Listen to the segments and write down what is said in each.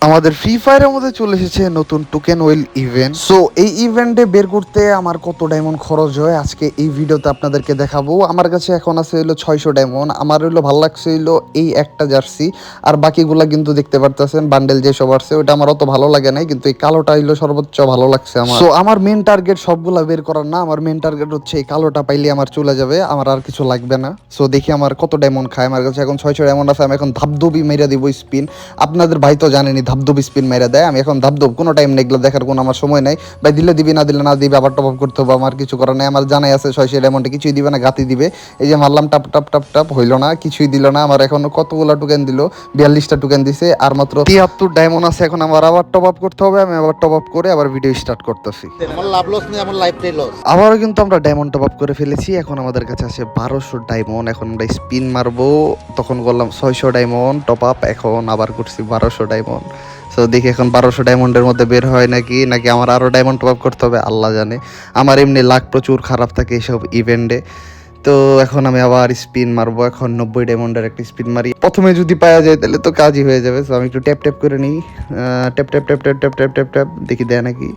আমাদের ফ্রি ফায়ারের মধ্যে চলে এসেছে নতুন টোকেন ওয়েল ইভেন্ট। সো এই ইভেন্টে বের করতে আমার কত ডায়মন্ড খরচ হয় আজকে এই ভিডিওতে আপনাদেরকে দেখাবো। আমার কাছে এখন আছে হইলো 600 ডায়মন্ড। আমার হইলো ভালো লাগছে হইলো এই একটা জার্সি, আর বাকিগুলা কিন্তু দেখতে পারতেছেন বান্ডেল যেসব আছে ওটা আমার অত ভালো লাগে নাই, কিন্তু এই কালোটা হইলো সর্বোচ্চ ভালো লাগছে আমার। সো আমার মেন টার্গেট সবগুলা বের করার না, আমার মেন টার্গেট হচ্ছে এই কালোটা পাইলে আমার চলে যাবে, আমার আর কিছু লাগবে না। সো দেখি আমার কত ডায়মন্ড খায়। আমার কাছে এখন 600 ডায়মন্ড আছে। আমি এখন ধাপধুপি মেরে দিব স্পিন। আপনাদের ভাই তো জানেনি ধাপধুপ স্পিন মেরে দেয়। আমি এখন ধাপধুপ কোনো টাইম নেই, এগুলো দেখার কোনো আমার সময় নাই ভাই। দিলে দিবি, না দিলে না দিবি, আবার টপ আপ করতে হবে, আমার কিছু করার নেই। আমার জানাই আছে 600 ডায়মন্ডে কিছুই দিবে না, গাতি দিবে। এই যে মারলাম টাপ টাপ টাপ টাপ, হইলো না, কিছুই দিল না। আমার এখন কতগুলো টোকেন দিল, 42টা টোকেন দিছে, আর মাত্র 73 ডায়মন্ড আছে। এখন আমার আবার টপ আপ করতে হবে। আমি আবার টপ আপ করে আবার ভিডিও স্টার্ট করতেছি। আমার লাভ লস নেই, আমার লাইফটাই লস। আবারও কিন্তু আমরা ডায়মন্ড টপ আপ করে ফেলেছি। এখন আমাদের কাছে আছে 1200 ডায়মন্ড। এখন আমরা স্পিন মারবো, তখন করলাম 600 ডায়মন্ড টপ আপ, এখন আবার করছি 1200 ডায়মন্ড। তো দেখি এখন 1200 ডায়মন্ডের মধ্যে বের হয় নাকি নাকি আমার আরও ডায়মন্ড টপ আপ করতে হবে, আল্লাহ জানে। আমার এমনি লাক প্রচুর খারাপ থাকে এইসব ইভেন্টে। তো এখন আমি আবার স্পিন মারবো। এখন 90 ডায়মন্ডের একটা স্পিন মারি, প্রথমে যদি পাওয়া যায় তাহলে তো কাজই হয়ে যাবে। তো আমি একটু ট্যাপ ট্যাপ করে নিই, tap tap tap tap tap tap tap tap, দেখি দেয় নাকি।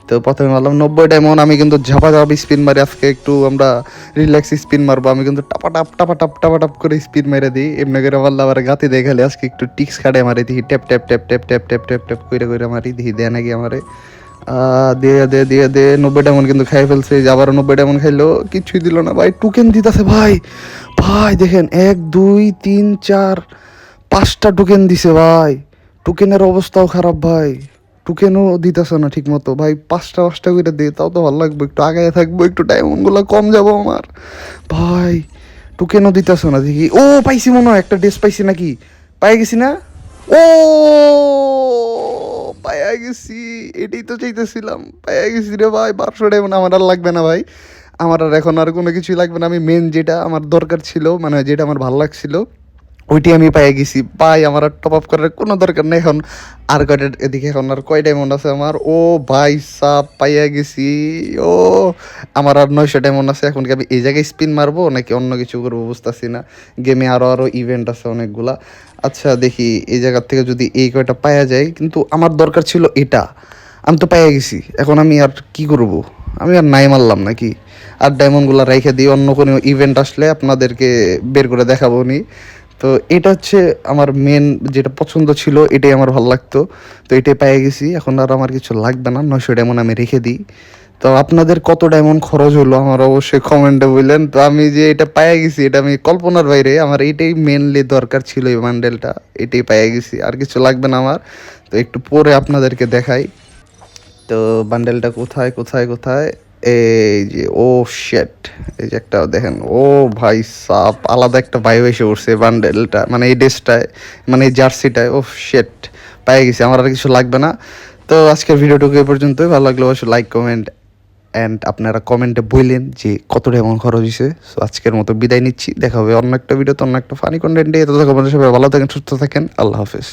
তো প্রথমে মারলাম 90 ডায়মন্ড। আমি কিন্তু ঝাপা ঝাপি স্পিন মারি, আজকে একটু আমরা রিল্যাক্স স্পিন মারবো। আমি কিন্তু টাপা টাপ টাপা টাপ টাপা টাপ করে স্পিন মেরে দিই, এমনি করে মারলে আবার গাতি দেখালে। আজকে একটু টিক্স কাটে মারি, দেখি tap tap tap tap tap tap tap tap করে করে মারি, দেখি দেয় নাকি আমারে। দিয়ে দে দিয়ে দে 90 ডায়মন্ড কিন্তু খাই ফেলছে। আবার 90 ডায়মন্ড খাইলো, কিছুই দিল না ভাই। টোকেন দিতেছে ভাই, ভাই দেখেন 1 2 3 4 5টা টোকেন দিছে ভাই। টোকেনের অবস্থাও খারাপ ভাই, টোকেনও দিতেছে না ঠিক মতো ভাই। 5টা 5টা করে দে, তাও তো ভালো লাগবে, একটু আগায় থাকবো, একটু ডায়মন্ডগুলো কম যাবো আমার ভাই। টোকেনও দিতেছে না, দেখি ও পাইছি মনে হয় একটা ড্রেস পাইছি নাকি, পাই গেছি না? ও পাইয়া গেছি, এটাই তো চাইতেছিলাম, পাইয়া গেছি রে ভাই। 1200 ডায়মন্ড আমার আর লাগবে না ভাই, আমার আর এখন আর কোনো কিছুই লাগবে না। আমি মেন যেটা আমার দরকার ছিল, মানে যেটা আমার ভালো লাগছিল ওইটি আমি পাইয়া গেছি। পাই আমার আর টপ আপ করার কোনো দরকার নেই এখন। আর কয়টা এদিকে এখন আর কয় ডায়মন্ড আছে আমার? ও ভাই সাপ পাইয়া গেছি। ও আমার আর 900 ডায়মন্ড আছে। এখন কি আমি এই জায়গায় স্পিন মারবো নাকি অন্য কিছু করবো বুঝতেছি না। গেমে আরও আরও ইভেন্ট আছে অনেকগুলা। আচ্ছা দেখি এই জায়গার থেকে যদি এই কয়টা পাওয়া যায়, কিন্তু আমার দরকার ছিল এটা, আমি তো পাইয়া গেছি। এখন আমি আর কি করব? আমি আর নাই মারলাম নাকি? আর ডায়মন্ডগুলো রেখে দিই, অন্য কোনো ইভেন্ট আসলে আপনাদেরকে বের করে দেখাবো নি। তো এটা হচ্ছে আমার মেন যেটা পছন্দ ছিল, এটাই আমার ভালো লাগতো। তো এটাই পেয়ে গেছি, এখন আর আমার কিছু লাগবে না। 900 ডায়মন্ড আমি রেখে দিই। তো আপনাদের কত ডায়মন্ড খরচ হলো আমার অবশ্যই কমেন্টে বললেন। তো আমি যে এটা পেয়ে গেছি এটা আমি কল্পনার বাইরে, আমার এটাই মেনলি দরকার ছিল, এই বান্ডেলটা। এটাই পেয়ে গেছি, আর কিছু লাগবে না আমার। তো একটু পরে আপনাদেরকে দেখাই। তো বান্ডেলটা কোথায় কোথায় কোথায়? এই যে, ও শেট, এই যে একটা দেখেন। ও ভাই সাপ, আলাদা একটা ভাইব এসে উঠছে বান্ডেলটা, মানে এই ড্রেসটায়, মানে এই জার্সিটায়। ও শেট, পেয়ে গেছি, আমার আর কিছু লাগবে না। তো আজকের ভিডিওটুকু এই পর্যন্তই। ভালো লাগলে অবশ্যই লাইক কমেন্ট অ্যান্ড আপনারা কমেন্টে বললেন যে কতটা এমন খরচ হয়েছে। সো আজকের মতো বিদায় নিচ্ছি, দেখা হবে অন্য একটা ভিডিওতে, অন্য একটা ফানি কন্টেন্টে। ততক্ষণ সবাই ভালো থাকেন, সুস্থ থাকেন, আল্লাহ হাফেজ।